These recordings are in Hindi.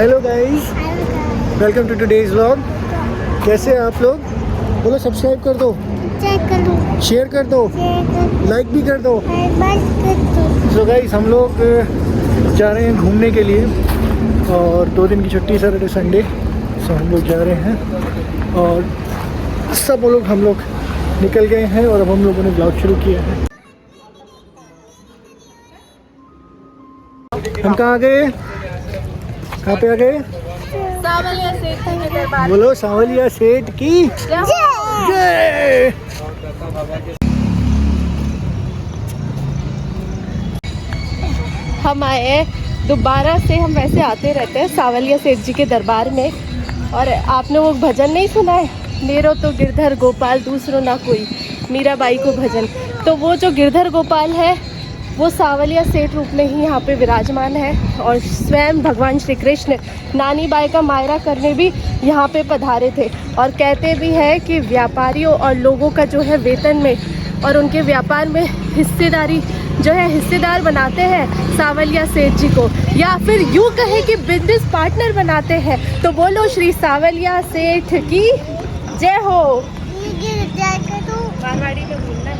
Hello guys, welcome to today's vlog. कैसे हैं आप लोग? बोलो सब्सक्राइब कर दो, शेयर कर दो, लाइक भी कर दो। सो गाइस, हम लोग जा रहे हैं घूमने के लिए और 2 दिन की छुट्टी, सैटरडे संडे। सो हम लोग जा रहे हैं और सब लोग हम लोग निकल गए हैं और अब हम लोगों ने ब्लॉग शुरू किया है। हम कहाँ गए? कहाँ पे आ गए? सावलिया सेठ के दरबार। बोलो सावलिया सेठ की जय। हम आए दोबारा से, हम वैसे आते रहते हैं सावलिया सेठ जी के दरबार में। और आपने वो भजन नहीं सुना है, मेरो तो गिरधर गोपाल दूसरों ना कोई, मीराबाई को भजन। तो वो जो गिरधर गोपाल है वो सावलिया सेठ रूप में ही यहाँ पे विराजमान है। और स्वयं भगवान श्री कृष्ण नानी बाई का मायरा करने भी यहाँ पे पधारे थे। और कहते भी है कि व्यापारियों और लोगों का जो है वेतन में और उनके व्यापार में हिस्सेदारी जो है, हिस्सेदार बनाते हैं सावलिया सेठ जी को, या फिर यूँ कहे कि बिजनेस पार्टनर बनाते हैं। तो बोलो श्री सावलिया सेठ की जय हो। मारवाड़ी में बोलना है।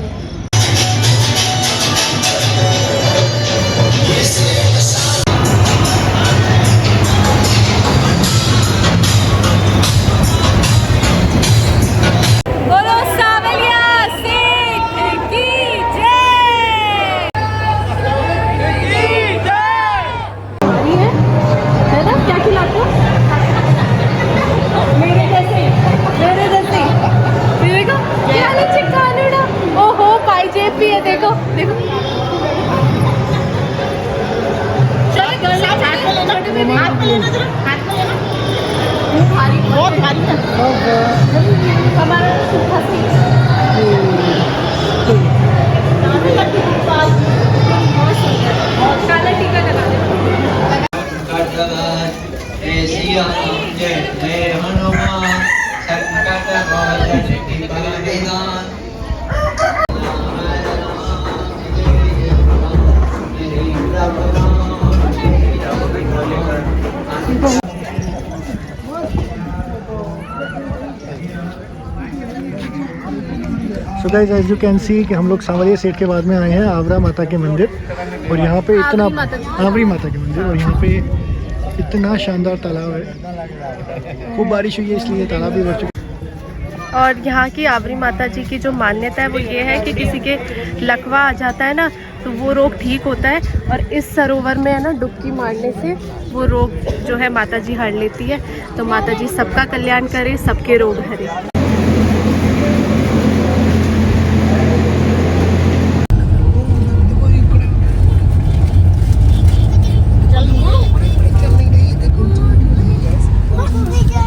बोलो सावलिया सेठ की जय। है ना, क्या खिलाते हो? मेरे जैसे देखो क्या नीचे कानूड़ा। ओहो पाई जेब भी है, देखो देखो। बहुत भारी है हमारा काला टीका लगा दे। So guys, as you can see कि हम लोग सावलिया सेठ के बाद में आए हैं आवरा माता के मंदिर। और यहाँ पे इतना आवरी माता के मंदिर, और यहाँ पे इतना शानदार तालाब है। खूब बारिश हुई है इसलिए तालाब भी भर चुका है। और यहाँ की आवरी माता जी की जो मान्यता है वो ये है कि किसी के लकवा आ जाता है ना, तो वो रोग ठीक होता है। और इस सरोवर में है ना, डुबकी मारने से वो रोग जो है माता जी हर लेती है। तो माता जी सबका कल्याण करे, सबके रोग हरे।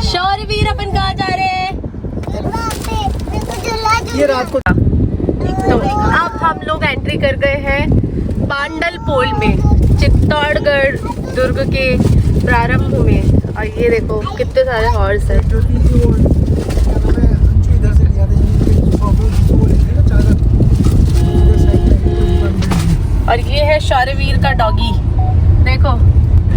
शौर्यवीर अपन कहाँ जा रहे हैं? ये रात को तो अब हम लोग एंट्री कर गए हैं पांडल पोल में, चित्तौड़गढ़ दुर्ग के प्रारंभ में। और ये देखो कितने सारे हॉर्स हैं। और ये है शौर्यवीर का डॉगी, देखो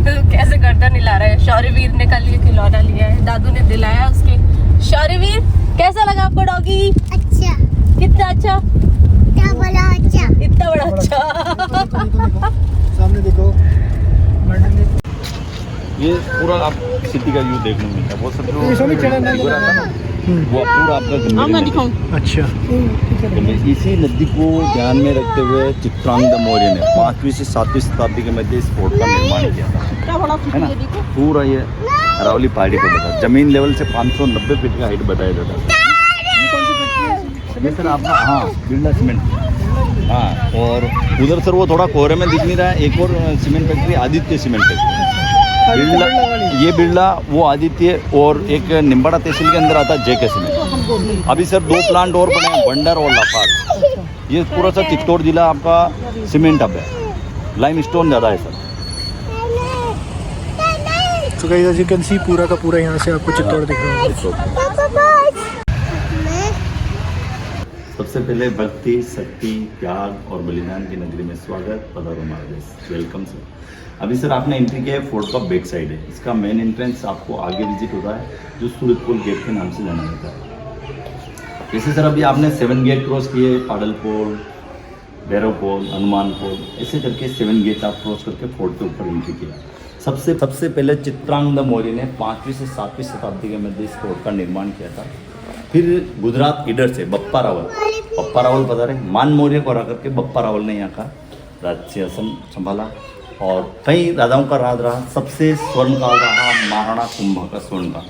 कैसे गर्दन हिला रहा है। शौर्यवीर ने कल ये खिलौना लिया है, दादू ने दिलाया उसके। शौर्यवीर कैसा लगा आपको डॉगी? अच्छा। कितना अच्छा? इतना बड़ा अच्छा। इतना बड़ा अच्छा। सामने देखो, ये पूरा आप सिटी का व्यू देखने को मिलता है। वो सब जो ये सभी चढ़ा रिवर आता है ना, वो पूरा आपका जंगल में दिखा। अच्छा। तो इसी नदी को ध्यान में रखते हुए चित्रांगद मौर्य ने 5वीं से 7वीं शताब्दी के मध्य इस फोर्ट का निर्माण किया था, है ना। पूरा ये अरावली पहाड़ी को बता, जमीन लेवल से 590 फीट का हाइट बताया जाता है। ये सर आपका, हाँ, बिरला सीमेंट। हाँ, और उधर सर वो थोड़ा कोहरे में दिख नहीं रहा है, एक और cement factory Aditya cement factory. Birla, ये बिरला वो आदित्य, और एक निम्बाड़ा तहसील के अंदर आता है जेके सीमेंट। अभी सर 2 प्लांट और बने हैं, बंडर और लाफाक। ये पूरा सा चित्तौड़ जिला आपका सीमेंट हब है, लाइम स्टोन ज़्यादा है सर। तो guys, as you can see पूरा का पूरा यहाँ से आपको चित्तौड़ दिख रहा है। सबसे पहले भक्ति, शक्ति, त्याग और बलिदान की नगरी में स्वागत। पधारो महाराज, वेलकम सर। अभी सर आपने एंट्री किया है, फोर्ट का बैक साइड है। इसका मेन एंट्रेंस आपको आगे विजिट होता है, जो सूरजपुर गेट के नाम से जाना जाता है। जैसे सर अभी आपने 7 गेट क्रॉस किए, पाडल पोल, भैरव पोल, हनुमान पोल, ऐसे करके 7 गेट आप क्रॉस करके फोर्ट के ऊपर एंट्री किया। सबसे पहले चित्रांगद मौर्य ने 5वीं से 7वीं शताब्दी के मध्य इस फोर्ट का निर्माण किया था। फिर गुजरात इधर से बप्पा रावल पता रहे, मान मौर्य को हरा करके बप्पा रावल ने यहाँ का राज्यासन संभाला और कई राजाओं का राज रहा। सबसे स्वर्णकाल रहा महाराणा कुंभा का स्वर्णकाल।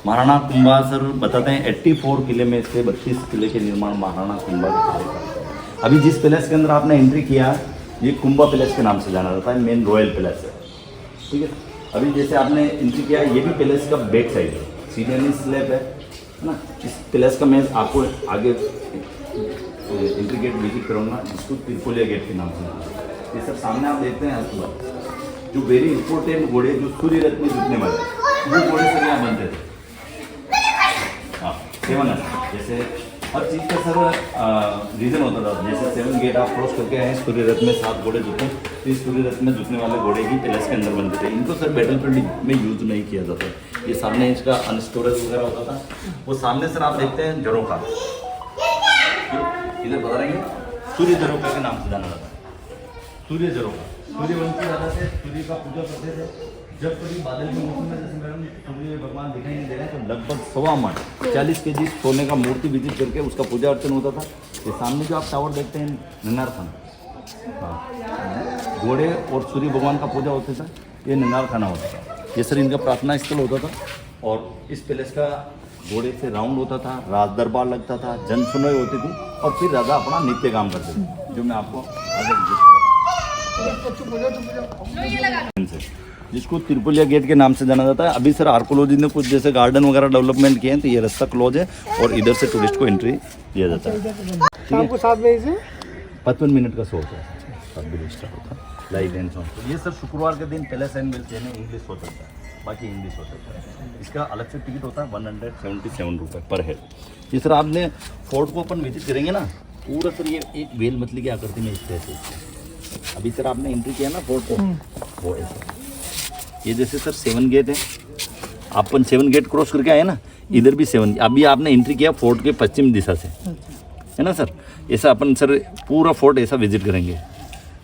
महाराणा कुंभा सर बताते हैं 84 किले में से 32 किले के निर्माण महाराणा कुंभा के किले का। अभी जिस पैलेस के अंदर आपने एंट्री किया, ये कुंभा पैलेस के नाम से जाना जाता है, मेन रॉयल पैलेस है, ठीक है। अभी जैसे आपने एंट्री किया, ये भी पैलेस का बैक साइड है, सीढ़ियाँ स्लैब है ना। इस पैलेस का मैं आपको आगे एंट्री गेट विजिट करूँगा, जिसको त्रिपोलिया गेट के नाम से। ये सर सामने आप देखते हैं जो वेरी इंपॉर्टेंट घोड़े जो सूर्य रथ में जुटने वाले वो घोड़े सर यहाँ बनते थे। हाँ, 7 जैसे हर चीज़ का सर रीज़न होता था। जैसे 7 गेट आप क्रॉस करके आए, सूर्य रथ में 7 घोड़े जुटे, तो इस सूर्य रथ में जुटने वाले घोड़े ही पैलेस के अंदर बनते थे। इनको सर बैटलफील्ड में यूज नहीं किया जाता। ये सामने इसका अनस्टोरेज वगैरह होता था। वो सामने सर आप देखते हैं झरोखा, इधर बता रहे हैं सूर्य झरोखा के नाम से जाना जाता है। सूर्य झरोखा, सूर्यवंशी राजा से सूर्य का पूजा करते थे। जब कभी बादल के मौसम में जैसे मैडम सूर्य भगवान दिखाई नहीं दे रहे, तो लगभग 1.25 मन 40 kg सोने का मूर्ति विजिट करके उसका पूजा अर्चन होता था। ये सामने जो आप टावर देखते हैं नन्नार खाना, हाँ, घोड़े और सूर्य भगवान का पूजा होता था, ये नन्नार खाना होता था। ये सर इनका प्रार्थना स्थल होता था। और इस पैलेस का घोड़े से राउंड होता था, राज दरबार लगता था, जन सुनवाई होती थी और फिर राजा अपना नित्य काम करते थे, जो मैं आपको आगे जिसको त्रिपोलिया गेट के नाम से जाना जाता है। अभी सर आर्कोलॉजी ने कुछ जैसे गार्डन वगैरह डेवलपमेंट किए हैं, तो ये रास्ता क्लोज है और इधर से टूरिस्ट को एंट्री दिया जाता है। शाम को 7 बजे से 55 मिनट का शो होता है, 7 बजे स्टार्ट होता है लाइव एंड साउंड। ये सर शुक्रवार के दिन पैलेस एंड मिलते हैं, इंग्लिश हो सकता है, बाकी इंग्लिश हो सकता है। इसका अलग से टिकट होता है 177 रुपये पर हेड। ये सर आपने फोर्ट को अपन विजिट करेंगे ना, पूरा सर ये एक वेल मछली की आकृति में इस तरह से। अभी सर आपने एंट्री किया ना फोर्ट को, वो ऐसा। ये जैसे सर 7 गेट है, अपन 7 गेट क्रॉस करके आए ना, इधर भी 7। अभी आपने एंट्री किया फोर्ट के पश्चिम दिशा से, है ना सर। ऐसा अपन सर पूरा फोर्ट ऐसा विजिट करेंगे।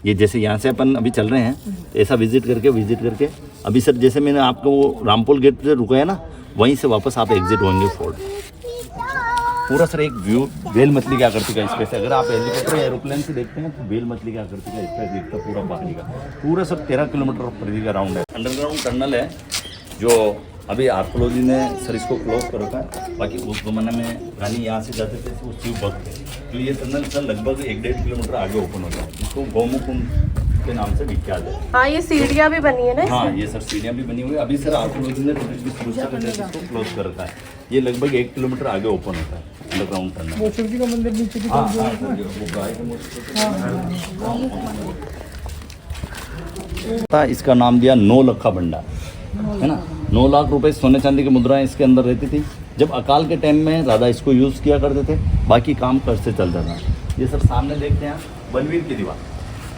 ये जैसे यहाँ से अपन अभी चल रहे हैं, ऐसा विजिट करके अभी सर जैसे मैंने आपको वो रामपोल गेट से रुका है ना, वहीं से वापस आप एग्जिट होंगे फोर्ट। पूरा सर एक व्यू वेल मछली की आकृति का स्पेस है। अगर आप हेलीकॉप्टर या एरोप्लेन से देखते हैं तो वेल मछली की आकृति का स्पेस दिखता है पूरा पहाड़ी का। पूरा सर 13 किलोमीटर परिधि का राउंड है। अंडरग्राउंड टनल है जो अभी आर्कोलॉजी ने सर इसको क्लोज कर रखा है। बाकी उस जमाने में रानी यहाँ से जाते थे, वो शिव भक्त थे। तो ये टनल सर लगभग 1-1.5 किलोमीटर आगे ओपन होता है, जिसको गौमुख के नाम से विख्यात है। हाँ, ये सीढ़ियाँ भी बनी है ना। हाँ, ये सर सीढ़ियाँ भी बनी हुई है। अभी सर आर्कोलॉजी ने टूरिस्ट की सुरक्षा करने इसको क्लोज कर रखा है। ये लगभग 1 किलोमीटर आगे ओपन होता है अंडरग्राउंड टनल। वो शिव जी का मंदिर नीचे की हाँ, तरफ हाँ, है। वो गाय के मूर्ति। इसका नाम दिया 9 लखा भंडार, है ना। 9 लाख रुपए सोने चांदी की मुद्राएं इसके अंदर रहती थी। जब अकाल के टाइम में राजा इसको यूज़ किया करते थे, बाकी काम कर से चलता था। ये सर सामने देखते हैं बलवीर की दीवार,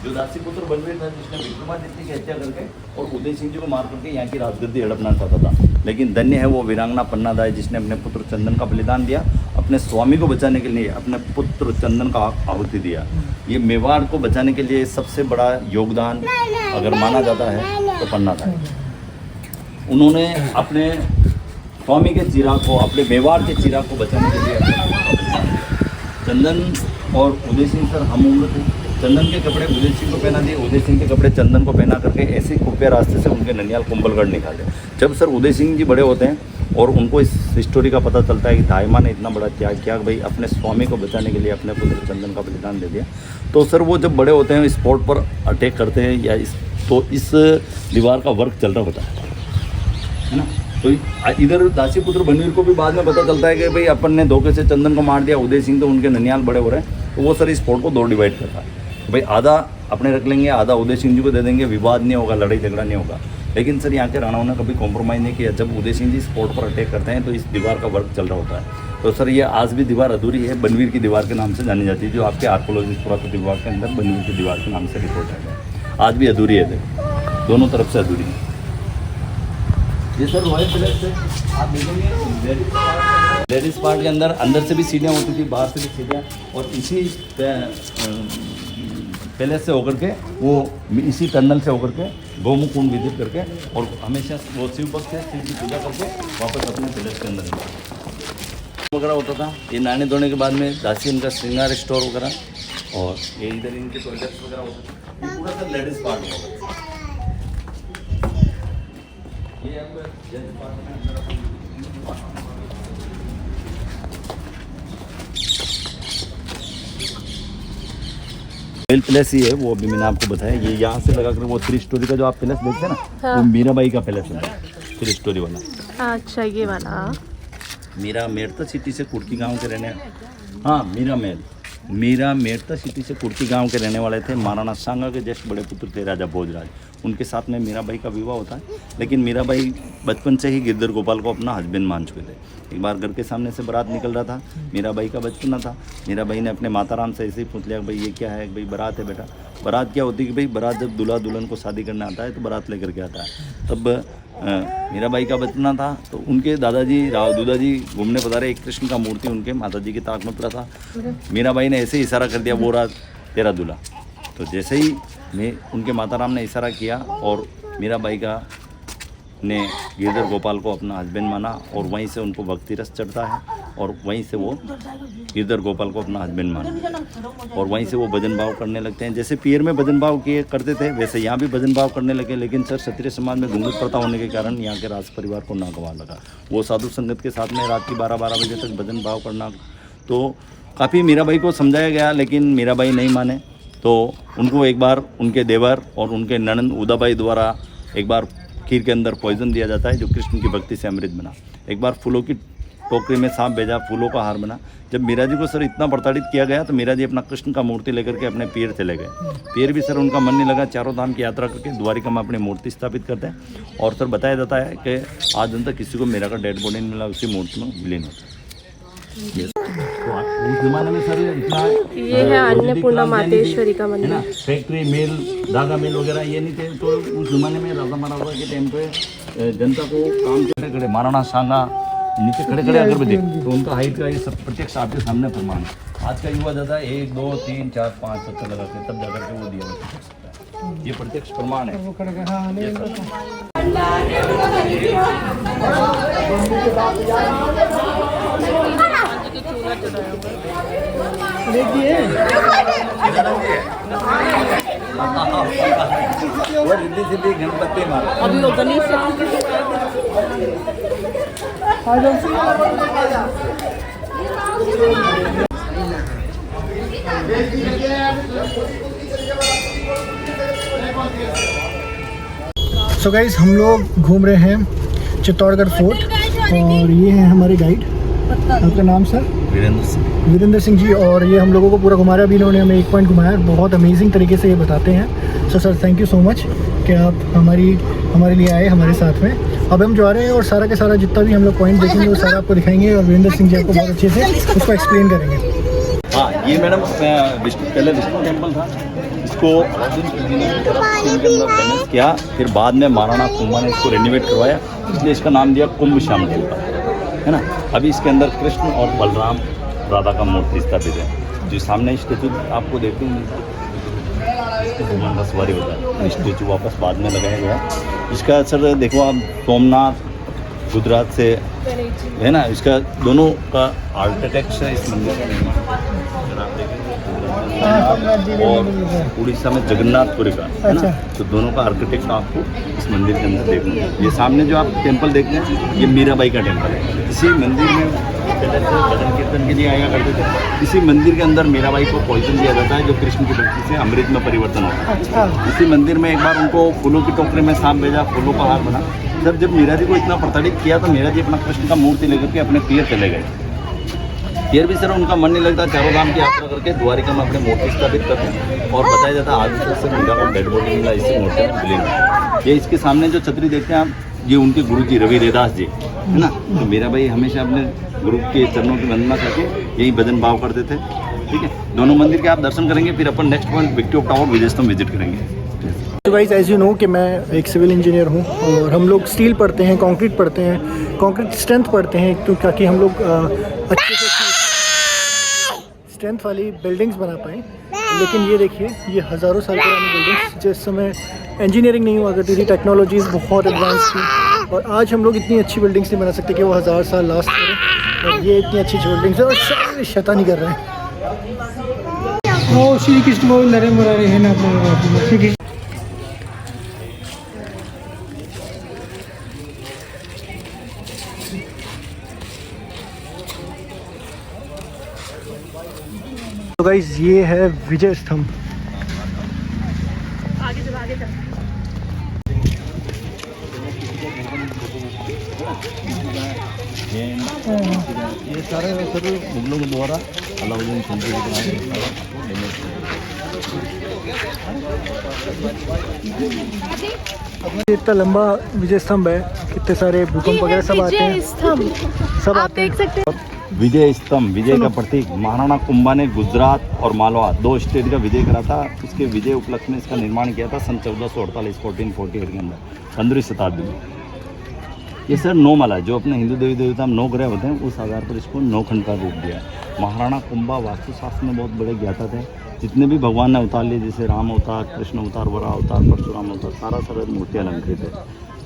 जो दासीपुत्र बलवीर था, जिसने विक्रमादित्य की हत्या करके और उदय सिंह जी को मार करके यहाँ की राजगद्दी हड़पना चाहता था। लेकिन धन्य है वो वीरांगना पन्नादाई, जिसने अपने पुत्र चंदन का बलिदान दिया, अपने स्वामी को बचाने के लिए अपने पुत्र चंदन का आहुति दिया। ये मेवाड़ को बचाने के लिए सबसे बड़ा योगदान अगर माना जाता है तो पन्नादाई। उन्होंने अपने स्वामी के चिराग को, अपने मेवाड़ के चिराग को बचाने के लिए चंदन और उदय सिंह सर हम उम्र थे। चंदन के कपड़े उदय सिंह को पहना दिए, उदय सिंह के कपड़े चंदन को पहना करके ऐसे खुफिया रास्ते से उनके ननियाल कुंभलगढ़ निकाले। जब सर उदय सिंह जी बड़े होते हैं और उनको इस हिस्टोरी का पता चलता है कि धायमा ने इतना बड़ा त्याग किया भाई, अपने स्वामी को बचाने के लिए अपने पुत्र चंदन का बलिदान दे दिया। तो सर वो जब बड़े होते हैं स्पॉट पर अटैक करते हैं या इस दीवार का वर्क चल रहा होता है ना। तो इधर दासीपुत्र बनवीर को भी बाद में पता चलता है कि भाई अपन ने धोखे से चंदन को मार दिया, उदय सिंह तो उनके ननियाल बड़े हो रहे हैं। तो वो सर इस स्पॉट को 2 डिवाइड करता है, भाई आधा अपने रख लेंगे, आधा उदय सिंह जी को दे देंगे, विवाद नहीं होगा, लड़ाई झगड़ा नहीं होगा। लेकिन सर यहाँ के राणाओं ने कभी कॉम्प्रोमाइज़ नहीं किया। जब उदय सिंह जी स्पॉट पर अटैक करते हैं तो इस दीवार का वर्क चल रहा होता है। तो सर ये आज भी दीवार अधूरी है, बनवीर की दीवार के नाम से जानी जाती है, जो आपके आर्कोलॉजिस्ट पुरातत्व विभाग के अंदर बनवीर की दीवार के नाम से रिपोर्ट है। आज भी अधूरी है, देखो दोनों तरफ से अधूरी है। ये सर रॉयल पैलेस है, आप देखेंगे लेडीज पार्ट के अंदर से भी सीढ़ियाँ होती थी, बाहर से भी सीढ़ियाँ, और इसी पैलेस से होकर के वो इसी टनल से होकर के गौमुख कुंड विजिट करके और हमेशा वो शिव भक्त से शिव की पूजा करके वापस अपने पैलेस के अंदर वगैरह होता था। ये नहाने धोने के बाद में दासी इनका श्रृंगार स्टोर वगैरह, और ये इधर इनके प्रोजेक्ट्स वगैरह होते थे। ये पूरा सर लेडीज पार्ट होगा। ये आपका जेंट्स पार्ट में पैलेस ही है वो, अभी मैंने आपको बताया। ये यहाँ से लगा कर वो 3 स्टोरी का जो आप पैलेस देखते हैं ना, हाँ। वो मीराबाई का पैलेस है, 3 स्टोरी वाला। अच्छा, ये वाला। मीरा मेड़ता सिटी से कुर्की गांव के रहने, हाँ मीरा मेड़ता सिटी से कुर्की गांव के रहने वाले थे। महाराणा सांगा के ज्येष्ठ बड़े पुत्र थे राजा भोजराज, उनके साथ में मीराबाई का विवाह होता है। लेकिन मीराबाई बचपन से ही गिरधर गोपाल को अपना हस्बैंड मान चुके थे। एक बार घर के सामने से बारात निकल रहा था, मीराबाई का बचपना था। मीराबाई ने अपने माताराम से ऐसे ही पूछ लिया, भाई ये क्या है? भाई बारात है बेटा। बारात क्या होती है कि भाई बारात जब दूल्हा दुल्हन को शादी करने आता है तो बारात लेकर के आता है। तब मीराबाई का बचपना था, तो उनके दादाजी दूधा जी घूमने पधारे, एक कृष्ण का मूर्ति उनके माताजी की ताक में पड़ा था। मीराबाई ने ऐसे ही इशारा कर दिया, वो रहा तेरा दूल्हा। तो जैसे ही उनके माताराम ने इशारा किया और मीराबाई का ने गिरधर गोपाल को अपना हस्बैंड माना, और वहीं से उनको भक्ति रस चढ़ता है, और वहीं से वो गिरधर गोपाल को अपना हस्बैंड माना, और वहीं से वो भजन भाव करने लगते हैं। जैसे पीर में भजन भाव किए करते थे, वैसे यहाँ भी भजन भाव करने लगे। लेकिन सर क्षत्रिय समाज में घूंघट प्रथा होने के कारण यहाँ के राज परिवार को नागवा लगा। वो साधु संगत के साथ में रात की 12-12 बजे तक भजन भाव करना, तो काफ़ी मीराबाई को समझाया गया, लेकिन मीराबाई नहीं माने। तो उनको एक बार उनके देवर और उनके ननंद उदाबाई द्वारा एक बार खीर के अंदर पॉइजन दिया जाता है, जो कृष्ण की भक्ति से अमृत बना। एक बार फूलों की टोकरी में सांप भेजा, फूलों का हार बना। जब मीरा जी को सर इतना प्रताड़ित किया गया तो मीरा जी अपना कृष्ण का मूर्ति लेकर के अपने पीर चले गए। पीर भी सर उनका मन नहीं लगा, चारों धाम की यात्रा करके द्वारिका में अपनी मूर्ति स्थापित करते हैं। और सर बताया जाता है कि आज दिन तक किसी को मीरा का डेड बॉडी नहीं मिला, उसी मूर्ति में विलीन होता है। तो उस जमाने में सर इतना ये है अन्नपूर्णा मातेश्वरी का मंदिर, फैक्ट्री मिल, धागा मिल वगैरह ये नहीं थे। तो उस जमाने में राजा महाराजा के टाइम पे जनता को काम खड़े खड़े महाराणा सांगा नीचे खड़े खड़े अगर भी देख तो उनका हाइट का ये सब प्रत्यक्ष आपके सामने प्रमाण है। आज का युवा जाता है 1 2 3 4 5 7 लगा के तब जाकर के वो दिया जा सकता है। ये प्रत्यक्ष प्रमाण है। वो रिद्धि सिद्धि गणपति महाराज अभी वो गणेश सो गाइस, हम लोग घूम रहे हैं चित्तौड़गढ़ फोर्ट, और ये है हमारे गाइड। आपका नाम सर? वीरेंद्र सिंह जी। और ये हम लोगों को पूरा घुमा रहे हैं। अभी इन्होंने हमें एक पॉइंट घुमाया, बहुत अमेजिंग तरीके से ये बताते हैं। So sir thank you so much कि आप हमारे लिए आए हमारे साथ में। अब हम जा रहे हैं और सारा का सारा जितना भी हम लोग पॉइंट देखेंगे वो सारा आपको दिखाएंगे, और वीरेंद्र सिंह जी आपको बहुत अच्छे से उसको एक्सप्लेन करेंगे। हाँ, ये मैडम पहले विष्णु टेम्पल था, इसको किया, फिर बाद में महाराणा कुंभा ने इसको रेनोवेट करवाया, इसलिए इसका नाम दिया कुंभ श्याम टेम्पल, है ना। अभी इसके अंदर कृष्ण और बलराम राधा का मूर्ति स्थापित है। जो सामने स्टेचू आपको देखते हैं, घुमन का सवारी होता है, स्टेचू वापस बाद में लगाया गया। इसका सर देखो आप, सोमनाथ गुजरात से है ना, इसका दोनों का आर्किटेक्ट है इस मंदिर का निर्माण, अगर आप देखेंगे और उड़ीसा में जगन्नाथपुरी का है ना, तो दोनों का आर्किटेक्ट आपको इस मंदिर के अंदर देखने को। ये सामने जो आप टेम्पल देख रहे हैं, ये मीराबाई का टेम्पल है। इसी मंदिर में भजन कीर्तन के लिए आया करते थे। इसी मंदिर के अंदर मीराबाई को पॉइजन दिया जाता है, जो कृष्ण की भक्ति से अमृत में परिवर्तन होता है। इसी मंदिर में एक बार उनको फूलों की टोकरी में सांप भेजा, फूलों का हार बना। जब मीरा जी को इतना प्रताड़ित किया तो मीरा जी अपना कृष्ण का मूर्ति लेकर के अपने पीर चले गए। पीर भी सर उनका मन नहीं लगता, चारों धाम की यात्रा करके द्वारिका में अपने मूर्ति स्थापित करते हैं। और बताया जाता है आज तक से मीरा को डेड बॉडी मिला इसी मूर्ति में विलीन। ये इसके सामने जो छतरी देखते हैं आप, ये उनके गुरु जी रवि देदास जी, है ना। तो मेरा भाई हमेशा अपने ग्रुप के चरणों की वंदना करके यही भजन भाव करते थे। ठीक है, दोनों मंदिर के आप दर्शन करेंगे, फिर अपन next point victory of tower Vijay Stambh visit करेंगे। तो गाइस एज यू नो कि मैं एक सिविल इंजीनियर हूँ और हम लोग स्टील पढ़ते हैं, कंक्रीट पढ़ते हैं, कंक्रीट स्ट्रेंथ पढ़ते हैं, तो ताकि हम लोग अच्छे से स्ट्रेंथ वाली बिल्डिंग्स बना पाएँ। लेकिन ये देखिए, ये हज़ारों साल पुरानी बिल्डिंग्स, जिस समय इंजीनियरिंग नहीं हुआ करती थी, टेक्नोलॉजीज़ बहुत एडवांस थी, और आज हम लोग इतनी अच्छी बिल्डिंग्स नहीं बना सकते कि वो 1000 साल लास्ट करें। और ये इतनी अच्छी बिल्डिंग्स है और सारे शैतानी कर रहे हैं। ओ श्री कृष्ण बोल नरे मुरारे है ना श्री कृष्ण। तो गाइस ये है विजय स्तंभ। आगे चल, आगे चल। ये सारे मुगलों के द्वारा अलाउद्दीन खिलजी के द्वारा ये इतना लंबा विजय स्तंभ है, कितने सारे भूकंप वगैरह सब आते हैं, स्तंभ सब आप आते हैं। देख सकते हैं। विजय स्तंभ, विजय का प्रतीक। महाराणा कुंभा ने गुजरात और मालवा 2 स्टेट का विजय करा था। उसके विजय उपलक्ष्य में इसका निर्माण किया था सन 1448 1448 के अंदर, 15वीं शताब्दी में। ये सर 9 माला है, जो अपने हिंदू देवी देवता में 9 ग्रह होते हैं, उस आधार पर इसको 9 खंड का रूप दिया है। महाराणा कुंभा वास्तुशास्त्र में बहुत बड़े ज्ञाता थे। जितने भी भगवान ने अवतार लिए, जैसे राम अवतार, कृष्ण अवतार, वराह अवतार, परशुराम अवतार, सारा मूर्तियाँ अलंकृत है।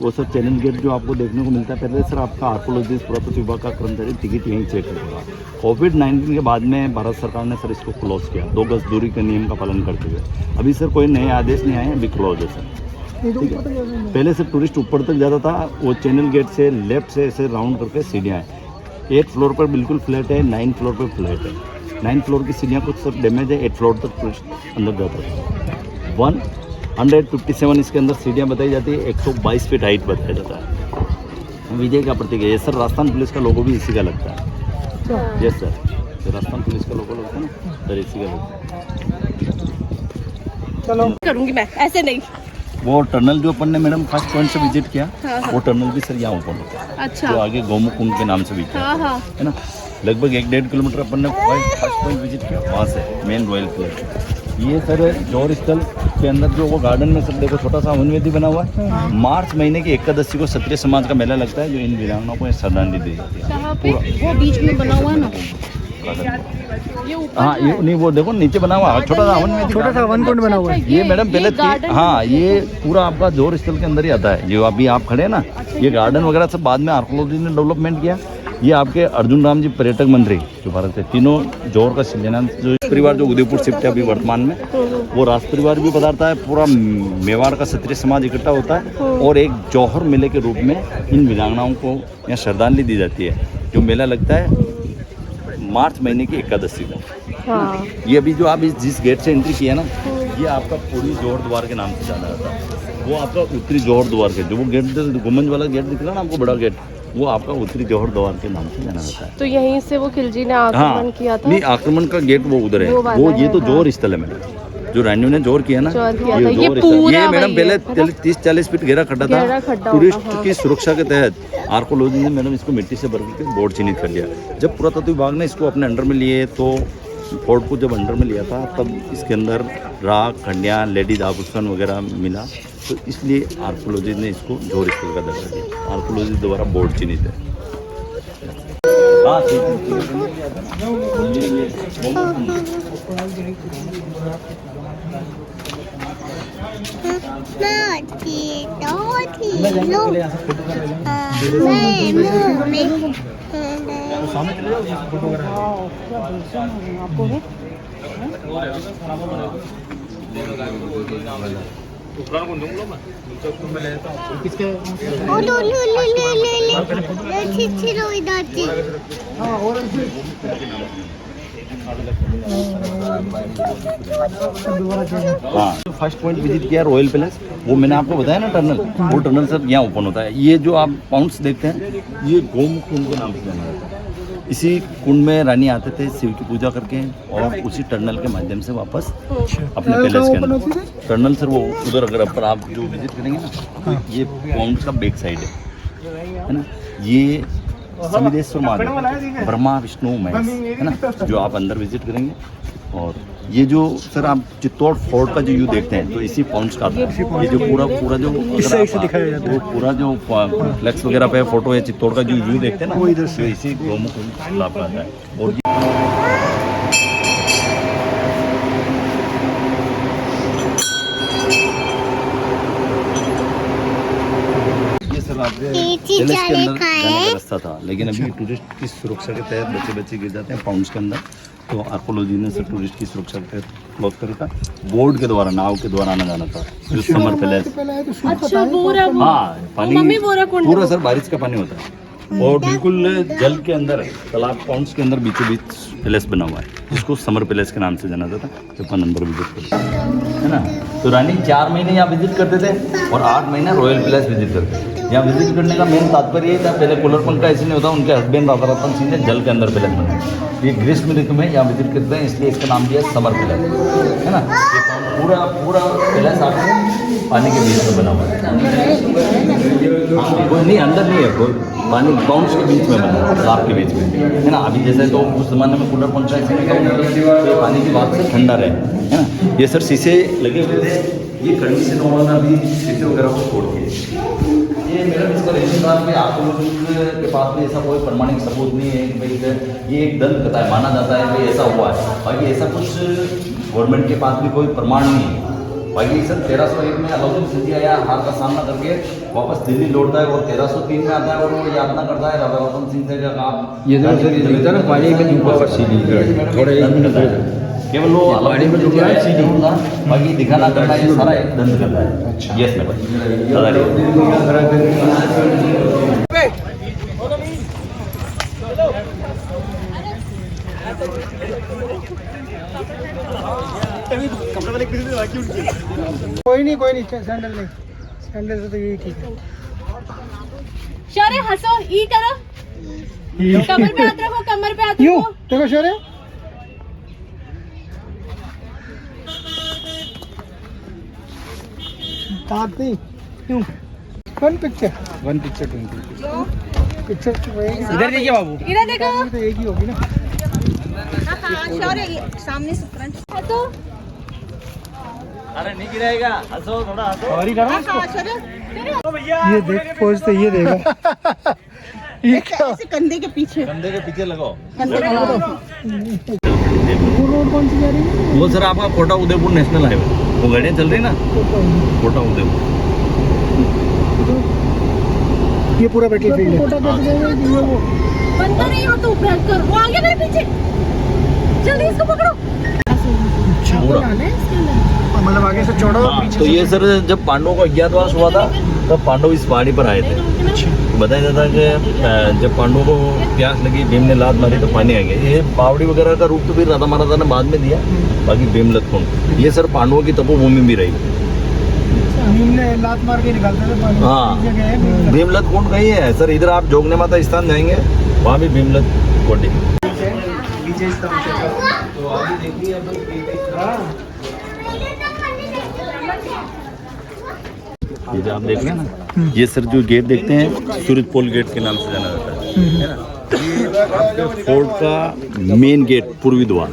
वो सब चैनल गेट जो आपको देखने को मिलता है, पहले सर आपका आर्कोलॉजिस्ट, पुरातत्व विभाग का कर्मचारी टिकट यहीं चेक करेगा। कोविड-19 के बाद में भारत सरकार ने सर इसको क्लोज किया, 2 गज दूरी के नियम का पालन करते हुए। अभी सर कोई नए आदेश नहीं आए हैं, अभी क्लोज है सर। ठीक है, पहले से टूरिस्ट ऊपर तक जाता था, वो चैनल गेट से लेफ्ट से ऐसे राउंड करके सीढ़ियाँ हैं। 8 फ्लोर पर बिल्कुल फ्लैट है, 9 फ्लोर पर फ्लैट है। 9 फ्लोर की सीढ़ियाँ कुछ सब डैमेज है, 8 फ्लोर तक टूरिस्ट अंदर जाता है। 157 इसके अंदर सीढ़ियाँ बताई जाती है, 122 फीट हाइट बताया जाता है। विजय का प्रतीक है ये सर। राजस्थान पुलिस का लोगो भी इसी का लगता है। यस सर, जो राजस्थान पुलिस का लोगो लगता है ना सर, इसी का लगता है। चलो करूंगी मैं, ऐसे नहीं। वो टनल जो अपन ने मैडम फर्स्ट पॉइंट से विजिट किया, हाँ। वो टनल भी सर यहाँ ऊपर होता है, अच्छा। जो आगे गौमुख कुंड के नाम से भी हाँ हाँ। है ना। लगभग 1-1.5 किलोमीटर अपन ने फर्स्ट पॉइंट विजिट किया, वहाँ से मेन रॉयल किला। ये सर जौहर स्थल के अंदर जो वो गार्डन में सर देखो छोटा सा हवन वेदी बना हुआ है। मार्च महीने की 81 को क्षत्रिय समाज का मेला लगता है, जो इन वीरांगनाओं को श्रद्धांजलि दी जाती है। वो बीच में बना हुआ है ना, हाँ ये नहीं, वो देखो नीचे बना हुआ छोटा सा हवन वेदी, छोटा सा हवन कुंड बना हुआ है। ये मैडम पहले हाँ, ये पूरा आपका जौहर स्थल के अंदर ही आता है। जो अभी आप खड़े हैं ना, ये गार्डन वगैरह सब बाद में आर्कोलॉजी ने डेवलपमेंट किया। ये आपके अर्जुन राम जी पर्यटक मंत्री जो भारत के तीनों जौहर का शिलान्यास, जो परिवार जो उदयपुर शिफ्ट है अभी वर्तमान में, वो राज परिवार भी पधारता है। पूरा मेवाड़ का क्षत्रिय समाज इकट्ठा होता है और एक जौहर मेले के रूप में इन वीरांगनाओं को यहाँ श्रद्धांजलि दी जाती है। जो मेला लगता है मार्च महीने की 81 को। हाँ। ये अभी जो आप जिस गेट से एंट्री किया ना, ये आपका पूरी जौहर द्वार के नाम से जाना जाता है। वो आपका उत्तरी जौहर द्वार के, जो वो गेट गुम्बद वाला गेट दिख रहा है ना आपको, बड़ा गेट, वो आपका उत्तरी जौहर द्वार के नाम से जाना जाता है। तो यहीं से वो खिलजी ने आक्रमण किया था। नहीं, आक्रमण का गेट वो उधर है, वो ये तो जौहर स्थल है मैडम, जो रानियों ने जौहर किया ना, ये मैडम पहले 30-40 फीट गहरा खड्डा था। टूरिस्ट की सुरक्षा के तहत आर्कोलॉजी ने मैडम इसको मिट्टी से भर के बोर्ड चिन्हित कर लिया। जब पुरातत्व विभाग ने इसको अपने अंडर में लिए, तो फोर्ट को जब अंडर में लिया था, तब इसके अंदर राख, खंडियाँ, लेडीज आभूषण वगैरह मिला, तो इसलिए आर्कोलॉजी ने इसको जौहर स्थल का दर्जा दिया। आर्कोलॉजी द्वारा बोर्ड चिन्हित है। हाँ, हाँ, फर्स्ट पॉइंट विजिट किया रॉयल पैलेस, वो मैंने आपको बताया ना टनल, वो टनल सर यहाँ ओपन होता है। ये जो आप पाउंड्स देखते हैं, ये गोमुख कुंड के नाम से जाना जाता है। इसी कुंड में रानी आते थे शिव की पूजा करके, और उसी टनल के माध्यम से वापस अपने पैलेस के अंदर। टनल सर वो उधर, अगर आप जो विजिट करेंगे ना, ये पाउंड का बैक साइड है ना। ये समिदेश्वर महादेव ब्रह्मा विष्णु महेश है ना, जो आप अंदर विजिट करेंगे। और ये जो सर आप चित्तौड़ फोर्ट का जो व्यू देखते हैं तो इसी पॉइंट्स का आता है। ये जो पूरा जो वो पूरा जो फ्लैक्स वगैरह पे फोटो है चित्तौड़ का जो व्यू देखते हैं ना, वो इधर से इसी गोमुख तालाब का आता है। और ये सर आपके पैलेस के अंदर जाने का रास्ता था, लेकिन अभी टूरिस्ट की सुरक्षा के तहत बच्चे गिर जाते हैं पाउंड्स के अंदर, तो आर्कोलॉजी ने सर टूरिस्ट की सुरक्षा के तहत क्लोज करा था। बोर्ड के द्वारा, नाव के द्वारा आना जाना था। जो समर पैलेस, अच्छा बोरा, हाँ पानी मम्मी बोरा कुंड पूरा सर बारिश का पानी होता है और बिल्कुल जल के अंदर तालाब पाउंड्स के अंदर बीचों बीच पैलेस बना हुआ है, जिसको समर पैलेस के नाम से जाना जाता है। तो अपन अंदर विजिट करते है ना। तो रानी 4 महीने यहाँ विजिट करते थे और 8 महीने रॉयल पैलेस विजिट करते थे। यहाँ विजिट करने का मेन तात्पर्य ये था, पहले कूलर पंखा ऐसे नहीं होता, उनके हस्बैंड राधा रतन सिंह ने जल के अंदर पैलेस बनाया। ये ग्रीष्म ऋतु में यहाँ विजिट करते हैं, इसलिए इसका नाम दिया समर पैलेस है ना। ये पूरा पैलेस आपको पानी के बीच में बना हुआ है। कोई नहीं, अंदर नहीं है कोई, पानी बाउंड्स के बीच में बना है, तालाब के बीच में है ना। अभी जैसे तो उस जमाने में कूलर पंखा ऐसे नहीं था, तो पानी की बात से ठंडा रहे है ना। ये सर शीशे लगे हुए थे, ये कंडीशन उन्होंने अभी शीशे वगैरह को छोड़ दिए। ये मेरा इसका रीजन था कि आर्कोलॉजिस्ट के पास में ऐसा कोई प्रमाणिक सबूत नहीं है कि भाई ये एक दंत कथा है, माना जाता है कि ऐसा हुआ है। बाकी ऐसा कुछ गवर्नमेंट के पास भी कोई प्रमाण नहीं है। बाकी सर 1301 में अलाउद्दीन खिलजी आया, हार का सामना करके वापस दिल्ली लौटता है और 1303 में आता है और वो यातना करता है राधा रतन सिंह से कि आप ये ना पानी में ऊपर सीढ़ी थोड़ा केवल वो पानी में डूबा है सीढ़ी होगा, बाकी दिखाना करना ये सारा एक दंत करता है। अच्छा यस मैडम। कोई नहीं सैंडल से तो यही ठीक है। शौर्य हंसो, ई करो, कमर पे हाथ रखो, कमर पे हाथ यूं रखो। देखो शौर्य, दांत नहीं यूं। वन पिक्चर 20 पिक्चर इधर देखिए बाबू, इधर देखो, तो एक ही होगी ना। शौर्य सामने से फ्रंट हंसो। अरे नहीं गिरेगा, हंसो थोड़ा हंसो। सॉरी करो उसको। ये देख पोज तो ये देगा। ये क्या ऐसे कंधे के पीछे, कंधे के पीछे लगाओ। वो रोड कौन सी जा रही है? वो सर आपका कोटा उदयपुर नेशनल हाईवे, वो गाड़ियाँ चल रही ना, कोटा उदयपुर। ये पूरा बैटलफील्ड है। कोटा कैसे जाएगा? वो बंदा नहीं हो तो ऊपर कर, वो आगे मेरे पीछे, जल्दी इसको पकड़ो। पूरा मतलब आगे से चौड़ा और पीछे तो ये सर जब पांडवों का अज्ञातवास हुआ था तब पांडव इस पहाड़ी पर आए थे। बताया जाता है कि जब पांडवों को प्यास लगी, भीम ने लात मारी तो पानी आ गया। ये बावड़ी वगैरह का रूप तो फिर राधा महाराजा ने बाद में दिया। बाकी भीमलत कुंड ये सर पांडवों की तपोभूमि भी रही। भीम ने लात मार के निकालते थे पानी। हाँ भीमलत कुंड कहीं है सर, इधर आप जोगने माता स्थान जाएंगे वहाँ भी भीमलत कुंड है। तो आगे देखिए ये जो आप देख रहे हैं ना, ये सर जो गेट देखते हैं सूरज पोल गेट के नाम से जाना जाता है ना। ये आपके फोर्ट का मेन गेट पूर्वी द्वार,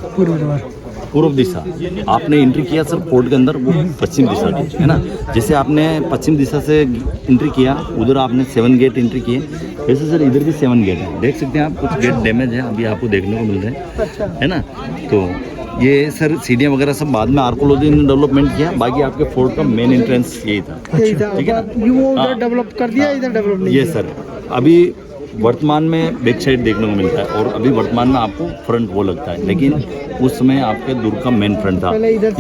पूर्व दिशा। आपने एंट्री किया सर फोर्ट के अंदर, वो पश्चिम दिशा की है ना। जैसे आपने पश्चिम दिशा से एंट्री किया, उधर आपने 7 गेट एंट्री किए। वैसे सर इधर भी 7 गेट है, देख सकते हैं आप। कुछ गेट डैमेज है, अभी आपको देखने को मिल रहे हैं है ना। तो ये सर सीढ़ियाँ वगैरह सब बाद में आर्कोलॉजी ने डेवलपमेंट किया। बाकी आपके फोर्ट का मेन एंट्रेंस यही था, ठीक है ना। वो उधर डेवलप कर दिया, इधर डेवलप नहीं। ये सर अभी वर्तमान में बैक साइड देखने को मिलता है और अभी वर्तमान में आपको फ्रंट वो लगता है, लेकिन उस समय आपके दुर्ग का मेन फ्रंट था।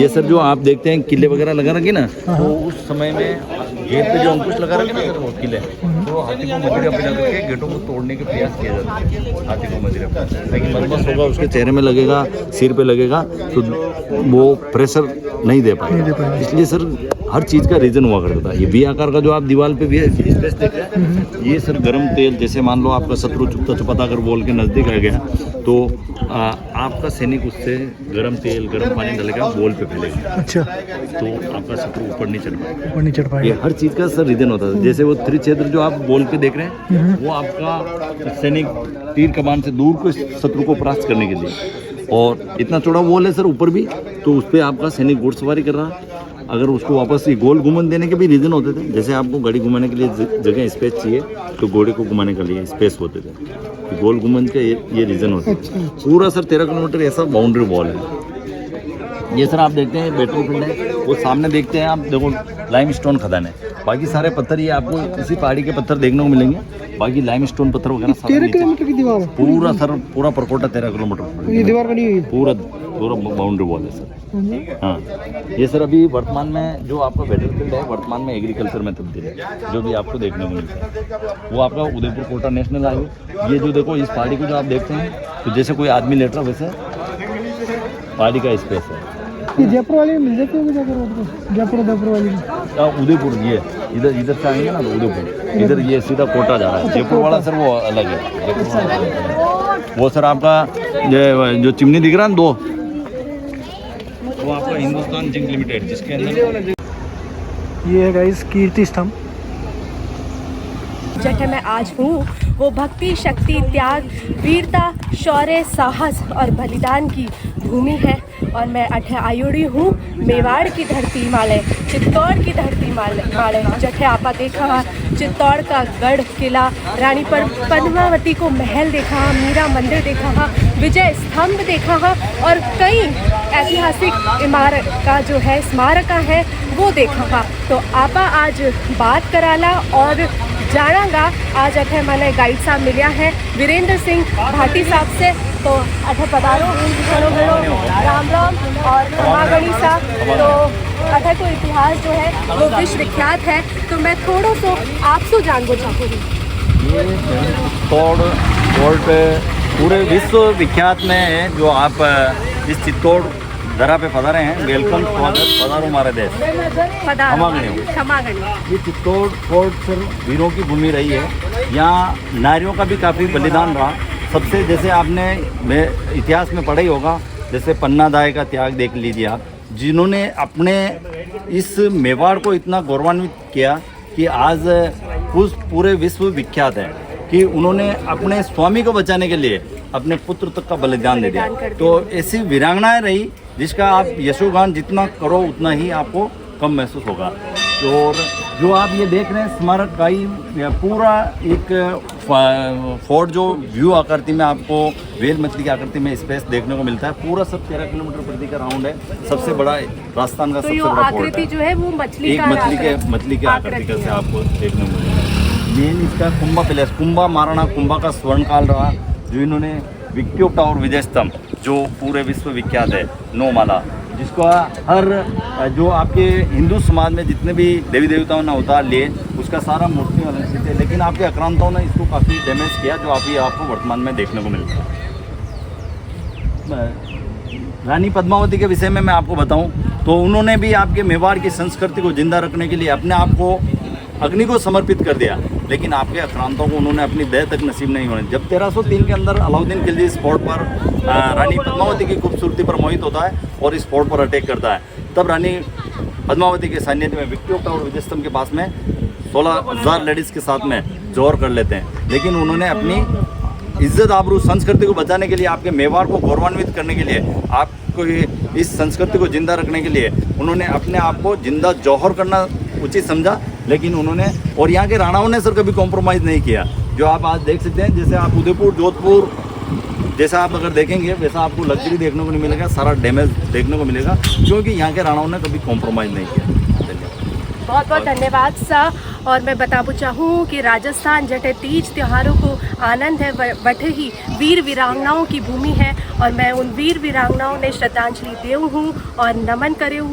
ये सर जो आप देखते हैं किले वगैरह लगा रखे ना, तो उस समय में गेट पे जो अंकुश लगा रखे ना सर, वो किले तो हाथी को मदिरा पिला करके गेटों को तोड़ने के प्रयास किया जाता है। हाथी को मदिरा, लेकिन मरमस होगा, उसके चेहरे में लगेगा, सिर पे लगेगा, तो वो प्रेशर नहीं दे पाएगा। इसलिए सर हर चीज़ का रीज़न हुआ करता था। ये वी आकार का जो आप दीवार पे भी है स्पेस देख रहे हैं, ये सर गर्म तेल, जैसे मान मान लो आपका शत्रु चुपता चुपाता अगर वॉल के नज़दीक आ गया तो आपका सैनिक उससे गर्म तेल गर्म पानी डालेगा, वॉल पे फैलेगा। अच्छा, तो आपका शत्रु ऊपर नहीं चढ़ पाएगा। ऊपर नहीं चढ़ ये पाएगा। हर चीज़ का सर रीजन होता है। जैसे वो त्रिक्षेत्र जो आप वॉल पे देख रहे हैं, वो आपका सैनिक तीर कमान से दूर को शत्रु को परास्त करने के लिए, और इतना चौड़ा वॉल है सर ऊपर भी, तो उस पर आपका सैनिक घुड़सवारी कर रहा। अगर उसको वापस ये गोल घुमन देने के भी रीज़न होते थे। जैसे आपको गाड़ी घुमाने के लिए जगह स्पेस चाहिए, तो घोड़े को घुमाने के लिए स्पेस होते थे। गोल घुमन के ये रीज़न होते थे। पूरा सर 13 किलोमीटर ऐसा बाउंड्री वॉल है। ये सर आप देखते हैं बैटल फील्ड है, वो सामने देखते हैं आप, देखो लाइमस्टोन खदान है। बाकी सारे पत्थर ये आपको इसी पहाड़ी के पत्थर देखने को मिलेंगे। बाकी लाइमस्टोन पत्थर वगैरह 13 किलोमीटर की दीवार है पूरा सर, पूरा परकोटा 13 किलोमीटर ये दीवार बनी हुई है। पूरा बाउंड्री वॉल है सर। हाँ, ये सर अभी वर्तमान में जो आपका बैटलफील्ड है, वर्तमान में एग्रीकल्चर में तब्दील है, जो भी आपको देखने को मिलता है। वो आपका उदयपुर कोटा नेशनल हाईवे, ये जो देखो इस पहाड़ी को जो आप देखते हैं, तो जैसे कोई आदमी लेट रहा वैसे पहाड़ी का स्पेस है। ये जयपुर वाली में मिल जाती होगी जाकर रोड पे, जयपुर वाली में। उदयपुर ये इधर से आएंगे ना तो उदयपुर, इधर ये सीधा कोटा जा रहा है। जयपुर वाला सर वो अलग है, जयपुर वाला अलग है। वो सर आपका जो चिमनी दिख रहा है ना 2, वो आपका हिंदुस्तान जिंक लिमिटेड, जिसके अंदर ये है गाइस कीर्ति स्तंभ। जगह मैं आज हूँ वो भक्ति, शक्ति, त्याग, वीरता, शौर्य, साहस और बलिदान की भूमि है। और मैं अठे आयुड़ी हूँ मेवाड़ की धरती माले, चित्तौड़ की धरती माले जठे आपा देखा हा चित्तौड़ का गढ़ किला, रानी पर पद्मावती को महल देखा हा, मीरा मंदिर देखा हा, विजय स्तंभ देखा हा, और कई ऐतिहासिक इमारत का जो है स्मारक है वो देखा हा। तो आपा आज बात कराला और जानागा। आज अठे मैंने गाइड साहब मिलिया है वीरेंद्र सिंह भाटी साहब से। तो अठे पधारो, राम राम और खमागणी साहब। तो अठे को इतिहास जो है वो विश्व विख्यात है, तो मैं थोड़ा सो आपसे जानना चाहूँगी। ये चित्तौड़ पूरे विश्व विख्यात में है। जो आप इस चित्तौड़ धरा पे पधारे हैं, वेलकम, स्वागत, पधारो हमारे देश। खमागणी। ये चित्तौड़ फोर्ट सर वीरों की भूमि रही है। यहाँ नारियों का भी काफ़ी बलिदान रहा। सबसे जैसे आपने इतिहास में पढ़ा ही होगा, जैसे पन्ना दाई का त्याग देख लीजिए आप, जिन्होंने अपने इस मेवाड़ को इतना गौरवान्वित किया कि आज उस पूरे विश्व विख्यात है कि उन्होंने अपने स्वामी को बचाने के लिए अपने पुत्र तक का बलिदान दे दिया। तो ऐसी वीरांगनाएं रही जिसका आप यशोगान जितना करो उतना ही आपको कम महसूस होगा। और जो आप ये देख रहे हैं स्मारक का ही पूरा एक फोर्ट जो व्यू आकृति में आपको वेल मछली की आकृति में स्पेस देखने को मिलता है। पूरा सब 13 किलोमीटर प्रति का राउंड है। सबसे बड़ा राजस्थान का तो सबसे बड़ा फोर्ट आकृति जो है वो मछली एक मछली के आकृति का से आपको देखने को मिलेगा। मेन इसका कुंभा पैलेस, कुंभा महाराणा कुंभा का स्वर्ण काल रहा, जो इन्होंने विक्टोरिया टावर विजय स्तंभ जो पूरे विश्व विख्यात है, 9 माला, जिसका हर जो आपके हिंदू समाज में जितने भी देवी देवताओं ने अवतार लिए उसका सारा मूर्ति अलंकृत है। लेकिन आपके आक्रांताओं ने इसको काफ़ी डैमेज किया, जो आपको वर्तमान में देखने को मिलता है। रानी पद्मावती के विषय में मैं आपको बताऊं तो उन्होंने भी आपके मेवाड़ की संस्कृति को जिंदा रखने के लिए अपने आप को अग्नि को समर्पित कर दिया। लेकिन आपके आक्रांतों को उन्होंने अपनी देह तक नसीब नहीं होने। जब 1303 के अंदर अलाउद्दीन खिलजी इस फोर्ट पर रानी पद्मावती की खूबसूरती पर मोहित होता है और इस फोर्ट पर अटैक करता है, तब रानी पद्मावती के सानिध्य में विक्टोरिया टावर विजय स्तंभ के पास में 16,000 लेडीज़ के साथ में जोर कर लेते हैं। लेकिन उन्होंने अपनी इज्जत आबरू संस्कृति को बचाने के लिए, आपके मेवाड़ को गौरवान्वित करने के लिए, आपको इस संस्कृति को जिंदा रखने के लिए उन्होंने अपने आप को जिंदा जौहर करना उचित समझा। लेकिन उन्होंने और यहाँ के राणाओं ने सर कभी कॉम्प्रोमाइज़ नहीं किया। जो आप आज देख सकते हैं, जैसे आप उदयपुर जोधपुर जैसा आप अगर देखेंगे वैसा आपको लग्जरी देखने को नहीं मिलेगा, सारा डैमेज देखने को मिलेगा, क्योंकि यहाँ के राणाओं ने कभी कॉम्प्रोमाइज़ नहीं किया। बहुत बहुत धन्यवाद सर। और मैं बताना चाहूँ कि राजस्थान जटे तीज त्योहारों को आनंद है, बटे ही वीर वीरांगनाओं की भूमि है। और मैं उन वीर वीरांगनाओं ने श्रद्धांजलि देऊ हूँ और नमन करे हूँ।